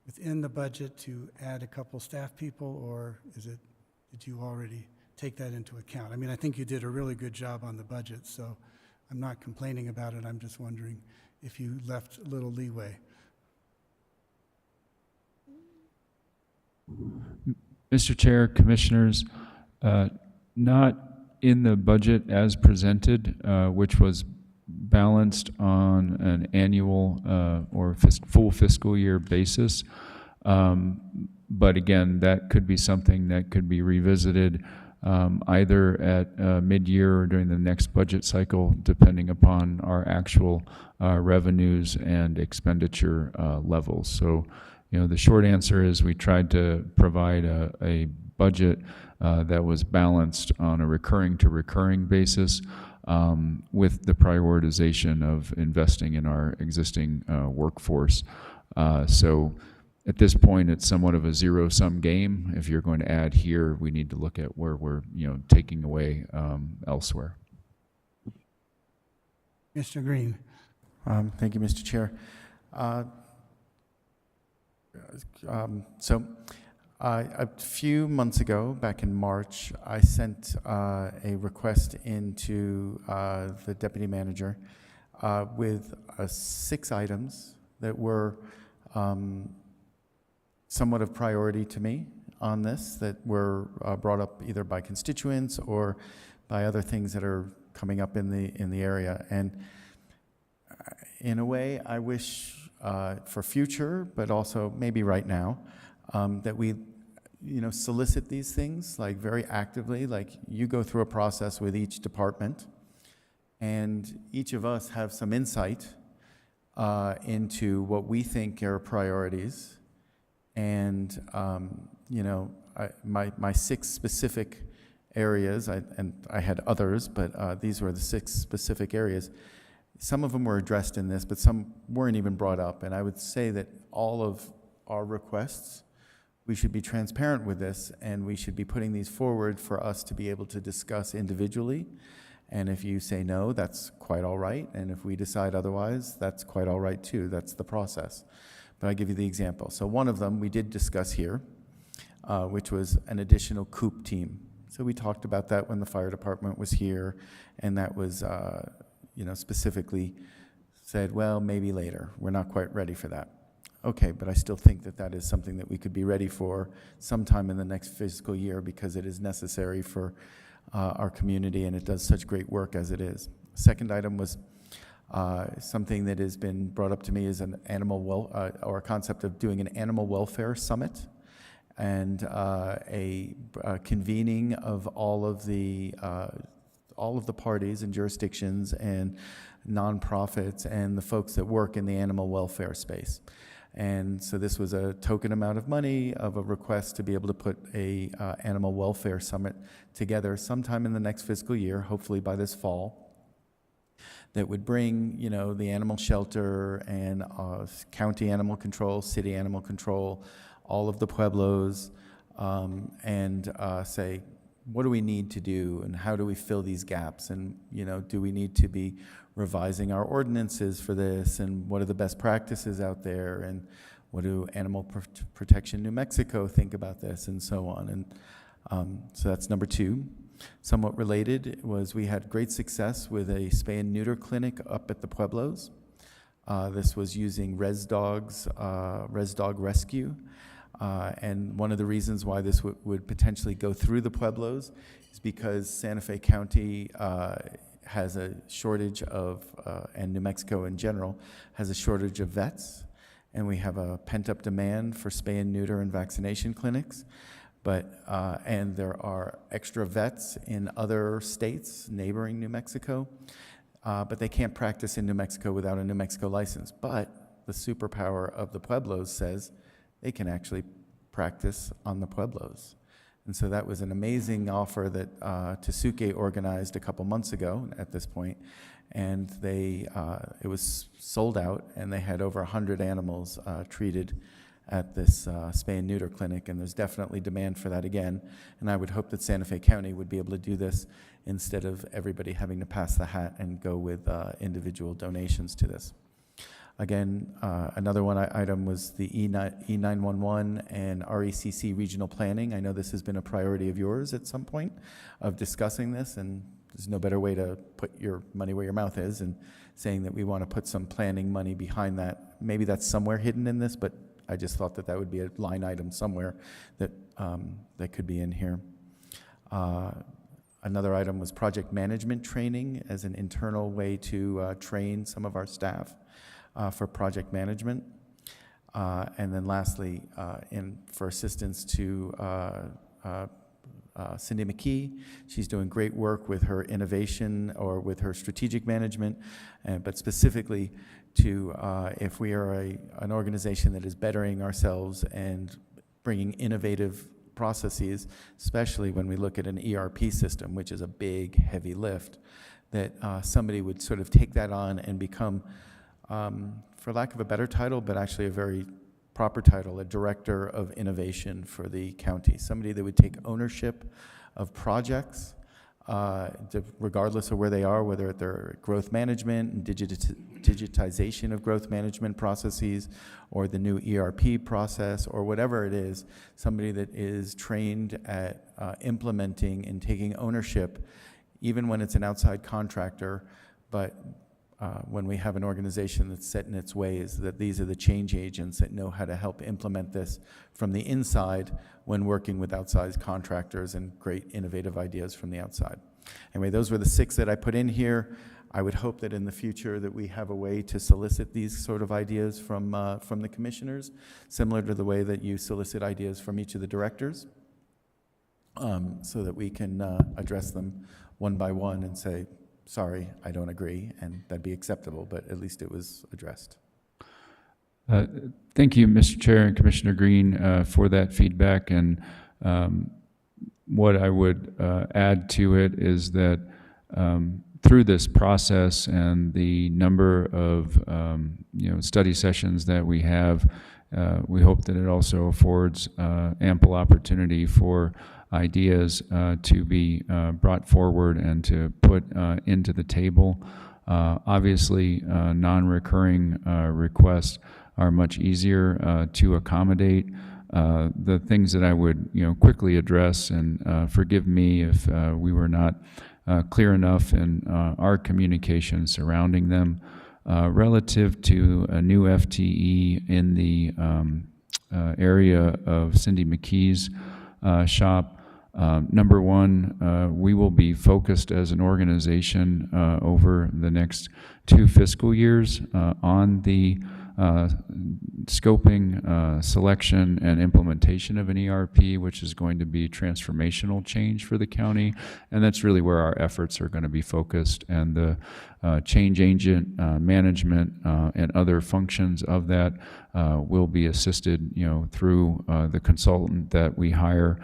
within the budget to add a couple staff people, or did you already take that into account? I mean, I think you did a really good job on the budget, so I'm not complaining about it. I'm just wondering if you left a little leeway.
Mr. Chair, Commissioners, not in the budget as presented, which was balanced on an annual or full fiscal year basis. But again, that could be something that could be revisited either at mid-year or during the next budget cycle, depending upon our actual revenues and expenditure levels. So, the short answer is we tried to provide a budget that was balanced on a recurring to recurring basis, with the prioritization of investing in our existing workforce. So at this point, it's somewhat of a zero-sum game. If you're going to add here, we need to look at where we're taking away elsewhere.
Mr. Green.
Thank you, Mr. Chair. A few months ago, back in March, I sent a request into the deputy manager with 6 items that were somewhat of priority to me on this, that were brought up either by constituents or by other things that are coming up in the area. And in a way, I wish for future, but also maybe right now, that we solicit these things like very actively, like you go through a process with each department, and each of us have some insight into what we think are priorities. And my 6 specific areas, and I had others, but these were the 6 specific areas. Some of them were addressed in this, but some weren't even brought up. And I would say that all of our requests, we should be transparent with this, and we should be putting these forward for us to be able to discuss individually. And if you say no, that's quite all right. And if we decide otherwise, that's quite all right too. That's the process. But I'll give you the example. So one of them we did discuss here, which was an additional COOP team. So we talked about that when the fire department was here, and that was specifically said, well, maybe later. We're not quite ready for that. Okay, but I still think that that is something that we could be ready for sometime in the next fiscal year, because it is necessary for our community, and it does such great work as it is. Second item was something that has been brought up to me, is an or a concept of doing an animal welfare summit, and a convening of all of the parties and jurisdictions and nonprofits and the folks that work in the animal welfare space. And so this was a token amount of money of a request to be able to put a animal welfare summit together sometime in the next fiscal year, hopefully by this fall, that would bring, the animal shelter and county animal control, city animal control, all of the pueblos, and say, what do we need to do, and how do we fill these gaps, and do we need to be revising our ordinances for this, and what are the best practices out there, and what do Animal Protection New Mexico think about this, and so on. And so that's number 2. Somewhat related was we had great success with a spay and neuter clinic up at the Pueblos. This was using Res Dog Rescue. And one of the reasons why this would potentially go through the Pueblos is because Santa Fe County has a shortage of, and New Mexico in general, has a shortage of vets. And we have a pent-up demand for spay and neuter and vaccination clinics. And there are extra vets in other states neighboring New Mexico, but they can't practice in New Mexico without a New Mexico license. But the superpower of the Pueblos says they can actually practice on the Pueblos. And so that was an amazing offer that Tesuque organized a couple months ago at this point, and it was sold out, and they had over 100 animals treated at this spay and neuter clinic, and there's definitely demand for that again. And I would hope that Santa Fe County would be able to do this instead of everybody having to pass the hat and go with individual donations to this. Again, another item was the E911 and RECC regional planning. I know this has been a priority of yours at some point of discussing this, and there's no better way to put your money where your mouth is, and saying that we want to put some planning money behind that. Maybe that's somewhere hidden in this, but I just thought that would be a line item somewhere that that could be in here. Another item was project management training as an internal way to train some of our staff for project management. And then lastly, for assistance to Cindy McKee. She's doing great work with her innovation or with her strategic management, but specifically to if we are an organization that is bettering ourselves and bringing innovative processes, especially when we look at an ERP system, which is a big, heavy lift, that somebody would sort of take that on and become, for lack of a better title, but actually a very proper title, a director of innovation for the county. Somebody that would take ownership of projects, regardless of where they are, whether they're growth management and digitization of growth management processes, or the new ERP process, or whatever it is, somebody that is trained at implementing and taking ownership, even when it's an outside contractor, but when we have an organization that's set in its ways, that these are the change agents that know how to help implement this from the inside when working with outside contractors and great innovative ideas from the outside. Anyway, those were the 6 that I put in here. I would hope that in the future that we have a way to solicit these sort of ideas from the commissioners, similar to the way that you solicit ideas from each of the directors, so that we can address them one by one and say, sorry, I don't agree, and that'd be acceptable, but at least it was addressed.
Thank you, Mr. Chair and Commissioner Green, for that feedback. And what I would add to it is that through this process and the number of study sessions that we have, we hope that it also affords ample opportunity for ideas to be brought forward and to put into the table. Obviously, non-recurring requests are much easier to accommodate. The things that I would quickly address, and forgive me if we were not clear enough in our communication surrounding them, relative to a new FTE in the area of Cindy McKee's shop. Number one, we will be focused as an organization over the next 2 fiscal years on the scoping, selection, and implementation of an ERP, which is going to be transformational change for the county. And that's really where our efforts are going to be focused. And the change agent management and other functions of that will be assisted, through the consultant that we hire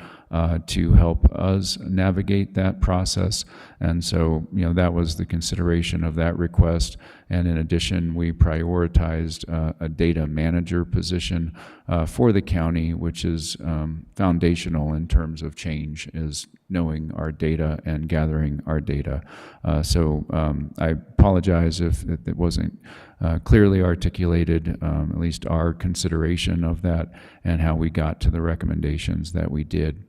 to help us navigate that process. And so, that was the consideration of that request. And in addition, we prioritized a data manager position for the county, which is foundational in terms of change, is knowing our data and gathering our data. So I apologize if it wasn't clearly articulated, at least our consideration of that and how we got to the recommendations that we did.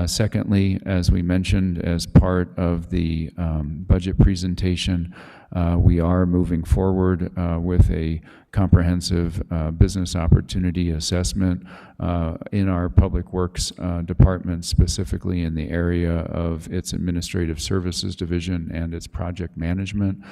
Secondly, as we mentioned, as part of the budget presentation, we are moving forward with a comprehensive business opportunity assessment in our Public Works Department, specifically in the area of its Administrative Services Division and its project management.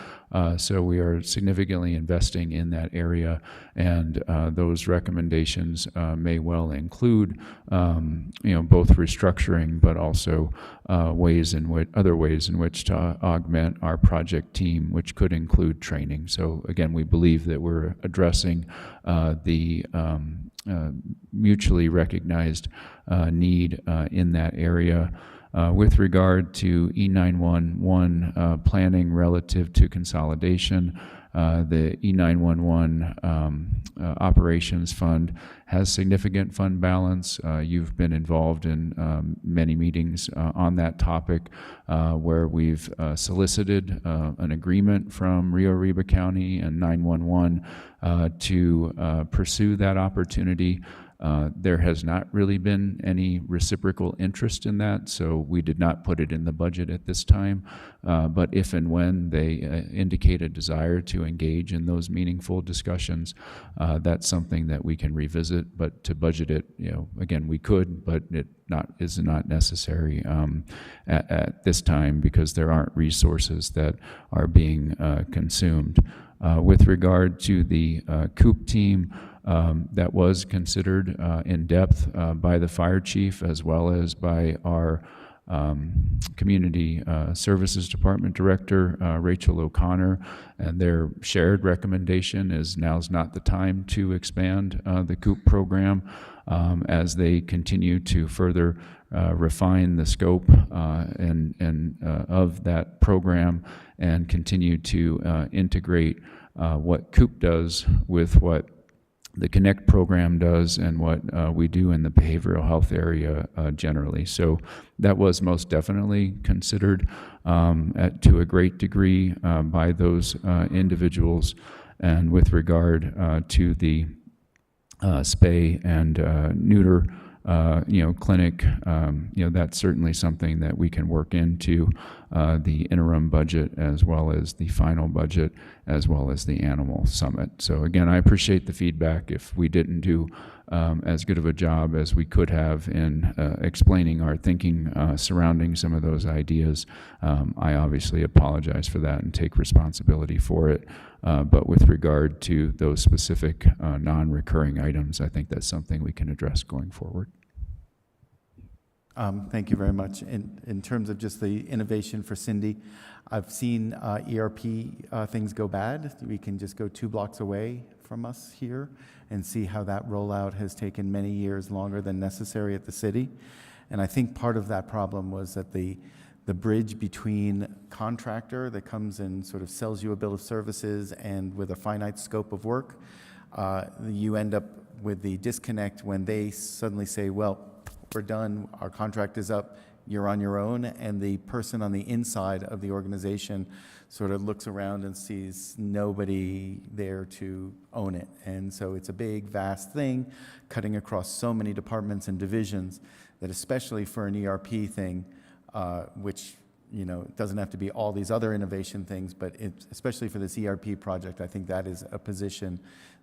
So we are significantly investing in that area, and those recommendations may well include, both restructuring, but also other ways in which to augment our project team, which could include training. So again, we believe that we're addressing the mutually recognized need in that area. With regard to E911 planning relative to consolidation, the E911 Operations Fund has significant fund balance. You've been involved in many meetings on that topic where we've solicited an agreement from Rio Arriba County and 911 to pursue that opportunity. There has not really been any reciprocal interest in that, so we did not put it in the budget at this time. But if and when they indicate a desire to engage in those meaningful discussions, that's something that we can revisit. But to budget it, again, we could, but it is not necessary at this time because there aren't resources that are being consumed. With regard to the COOP team, that was considered in depth by the fire chief as well as by our Community Services Department Director, Rachel O'Connor, and their shared recommendation is now's not the time to expand the COOP program as they continue to further refine the scope of that program and continue to integrate what COOP does with what the Connect program does and what we do in the behavioral health area generally. So that was most definitely considered to a great degree by those individuals. And with regard to the spay and neuter clinic, that's certainly something that we can work into the interim budget as well as the final budget as well as the animal summit. So again, I appreciate the feedback. If we didn't do as good of a job as we could have in explaining our thinking surrounding some of those ideas, I obviously apologize for that and take responsibility for it. But with regard to those specific non-recurring items, I think that's something we can address going forward.
Thank you very much. In terms of just the innovation for Cindy, I've seen ERP things go bad. We can just go 2 blocks away from us here and see how that rollout has taken many years longer than necessary at the city. And I think part of that problem was that the bridge between contractor that comes and sort of sells you a bill of services and with a finite scope of work, you end up with the disconnect when they suddenly say, well, we're done, our contract is up, you're on your own, and the person on the inside of the organization sort of looks around and sees nobody there to own it. And so it's a big, vast thing cutting across so many departments and divisions that especially for an ERP thing, which doesn't have to be all these other innovation things, but especially for this ERP project, I think that is a position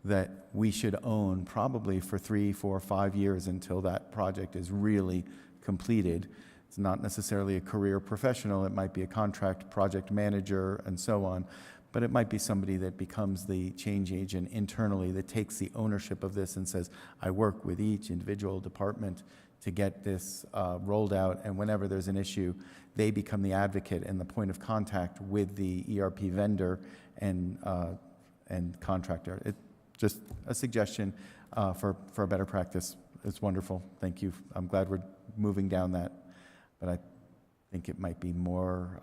that we should own probably for 3, 4, 5 years until that project is really completed. It's not necessarily a career professional. It might be a contract project manager and so on, but it might be somebody that becomes the change agent internally that takes the ownership of this and says, I work with each individual department to get this rolled out, and whenever there's an issue, they become the advocate and the point of contact with the ERP vendor and contractor. It's just a suggestion for a better practice. It's wonderful. Thank you. I'm glad we're moving down that, but I think it might be a more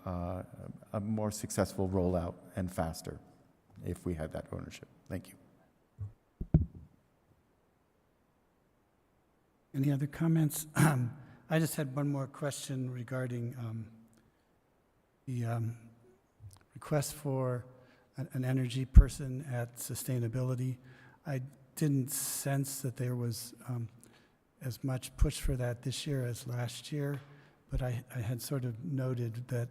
successful rollout and faster if we had that ownership. Thank you.
Any other comments? I just had one more question regarding the request for an energy person at sustainability. I didn't sense that there was as much push for that this year as last year, but I had sort of noted that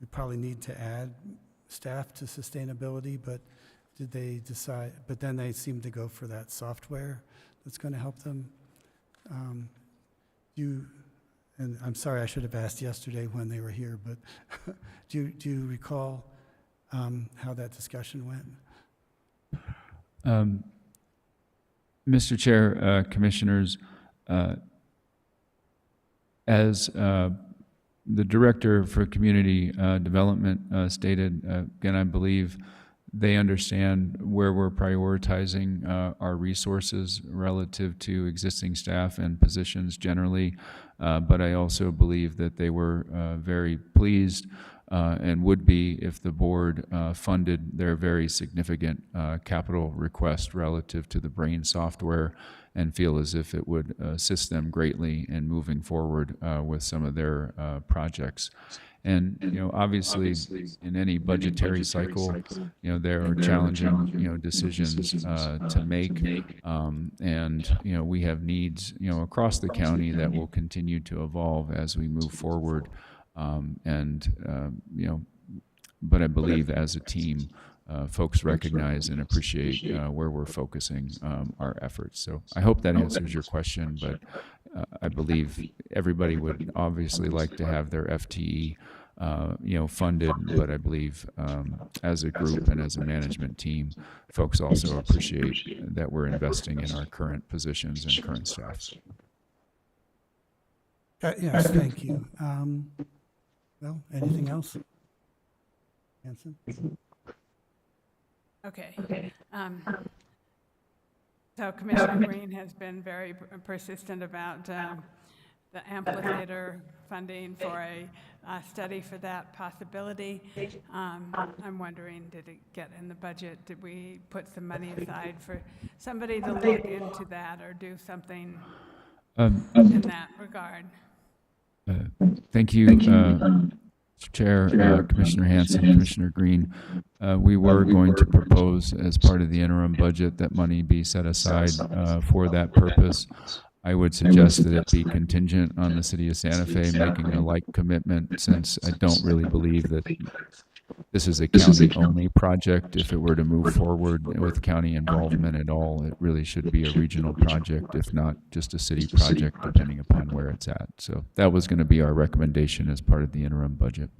we probably need to add staff to sustainability, but did they decide, but then they seem to go for that software that's going to help them. And I'm sorry, I should have asked yesterday when they were here, but do you recall how that discussion went?
Mr. Chair, Commissioners, as the Director for Community Development stated, again, I believe they understand where we're prioritizing our resources relative to existing staff and positions generally, but I also believe that they were very pleased and would be if the board funded their very significant capital request relative to the BRAIN software, and feel as if it would assist them greatly in moving forward with some of their projects. And, you know, obviously in any budgetary cycle, you know, there are challenging, you know, decisions to make. And, you know, we have needs, you know, across the county that will continue to evolve as we move forward. You know, but I believe as a team, folks recognize and appreciate where we're focusing our efforts. So I hope that answers your question, but I believe everybody would obviously like to have their FTE you know, funded, but I believe as a group and as a management team, folks also appreciate that we're investing in our current positions and current staffs.
Yes, thank you. Well, anything else? Hanson?
Okay. So Commissioner Green has been very persistent about the amphitheater funding for a study for that possibility. I'm wondering, did it get in the budget? Did we put some money aside for somebody to look into that or do something in that regard?
Thank you, Chair, Commissioner Hanson, Commissioner Green. We were going to propose as part of the interim budget that money be set aside for that purpose. I would suggest that it be contingent on the city of Santa Fe making a like commitment, since I don't really believe that this is a county-only project. If it were to move forward with county involvement at all, it really should be a regional project, if not just a city project, depending upon where it's at. So that was going to be our recommendation as part of the interim budget.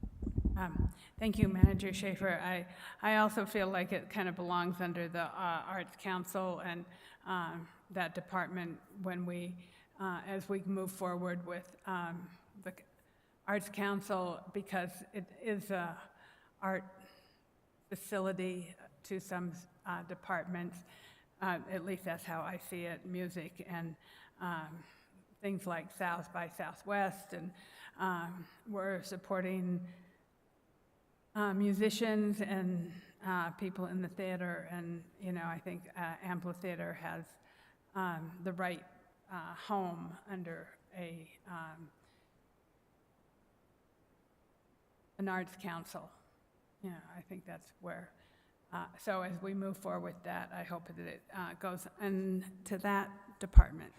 Thank you, Manager Schaefer. I also feel like it kind of belongs under the Arts Council and that department when we, as we move forward with the Arts Council, because it is a art facility to some departments. At least that's how I see it, music and things like South by Southwest, and we're supporting musicians and people in the theater, and you know, I think amphitheater has the right home under an arts council. Yeah, I think that's where. So as we move forward with that, I hope that it goes into that department.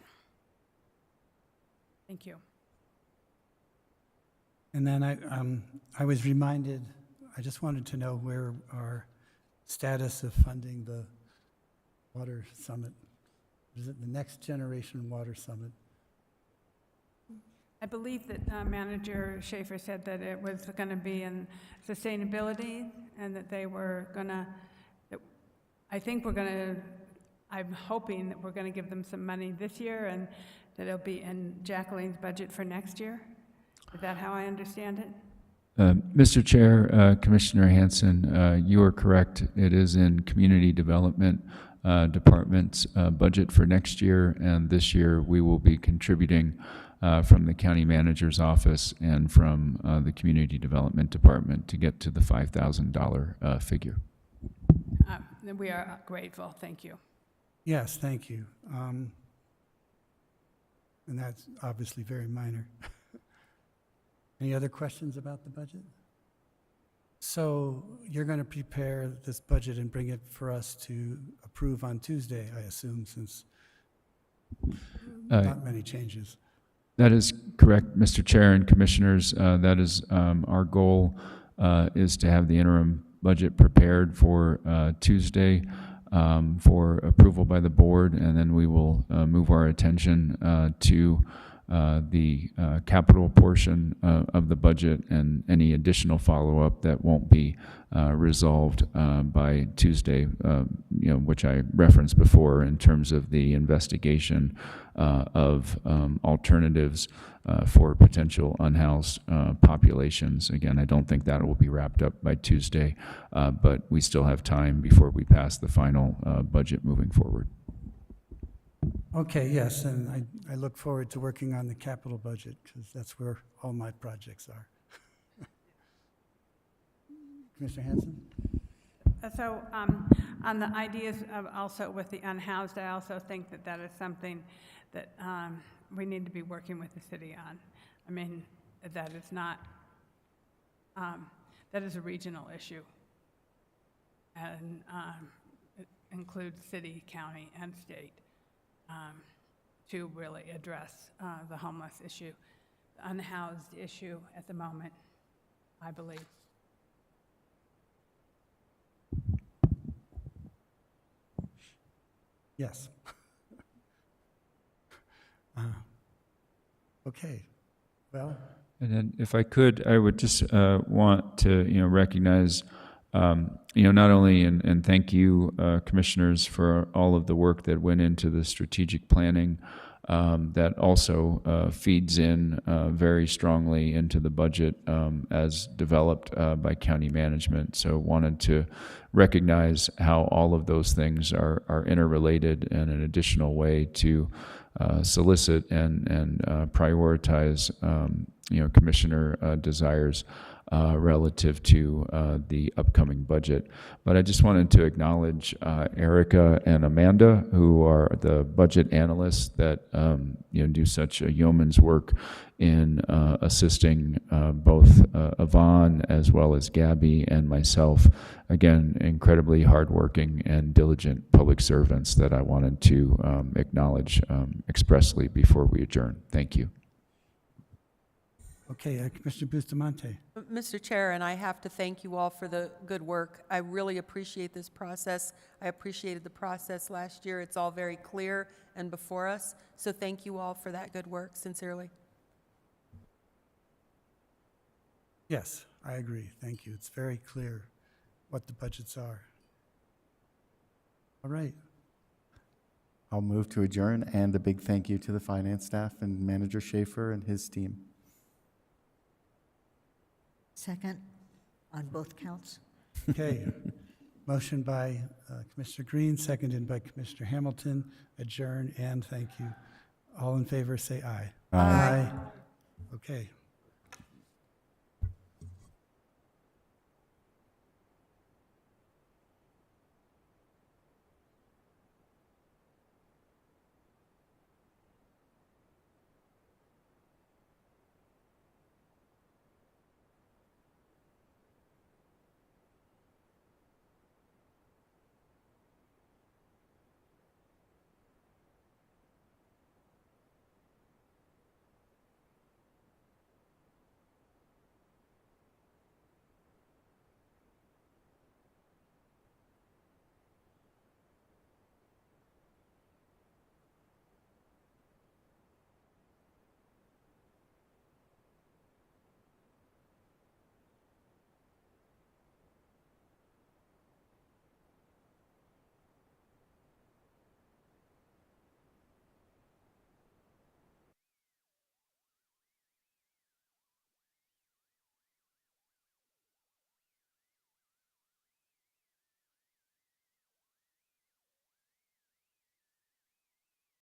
Thank you.
And then I was reminded, I just wanted to know where our status of funding the water summit. Is it the Next Generation Water Summit?
I believe that Manager Schaefer said that it was going to be in sustainability, and that they were going to, I think we're going to, I'm hoping that we're going to give them some money this year, and that it'll be in Jacqueline's budget for next year. Is that how I understand it?
Mr. Chair, Commissioner Hanson, you are correct. It is in Community Development Department's budget for next year, and this year we will be contributing from the County Manager's Office and from the Community Development Department to get to the $5,000 figure.
We are grateful. Thank you.
Yes, thank you. And that's obviously very minor. Any other questions about the budget? So you're going to prepare this budget and bring it for us to approve on Tuesday, I assume, since not many changes.
That is correct, Mr. Chair and Commissioners. That is our goal, is to have the interim budget prepared for Tuesday for approval by the board, and then we will move our attention to the capital portion of the budget and any additional follow-up that won't be resolved by Tuesday, which I referenced before in terms of the investigation of alternatives for potential unhoused populations. Again, I don't think that will be wrapped up by Tuesday, but we still have time before we pass the final budget moving forward.
Okay, yes, and I look forward to working on the capital budget because that's where all my projects are. Commissioner Hanson?
So on the ideas of also with the unhoused, I also think that that is something that we need to be working with the city on. I mean, that is not, that is a regional issue. And it includes city, county, and state to really address the homeless issue, the unhoused issue at the moment, I believe.
Yes. Okay, well,
And then if I could, I would just want to, recognize, not only and thank you, commissioners, for all of the work that went into the strategic planning that also feeds in very strongly into the budget as developed by county management. So wanted to recognize how all of those things are interrelated and an additional way to solicit and prioritize, commissioner desires relative to the upcoming budget. But I just wanted to acknowledge Erica and Amanda, who are the budget analysts that do such a yeoman's work in assisting both Yvonne as well as Gabby and myself. Again, incredibly hardworking and diligent public servants that I wanted to acknowledge expressly before we adjourn. Thank you.
okay, Commissioner Bustamante.
Mr. Chair, and I have to thank you all for the good work. I really appreciate this process. I appreciated the process last year. It's all very clear and before us. So thank you all for that good work, sincerely.
Yes, I agree. Thank you. It's very clear what the budgets are. All right.
I'll move to adjourn, and a big thank you to the finance staff and Manager Schaefer and his team.
Second, on both counts.
Okay. Motion by Commissioner Green, seconded by Commissioner Hamilton. Adjourn and thank you. All in favor, say aye.
Aye.
Okay.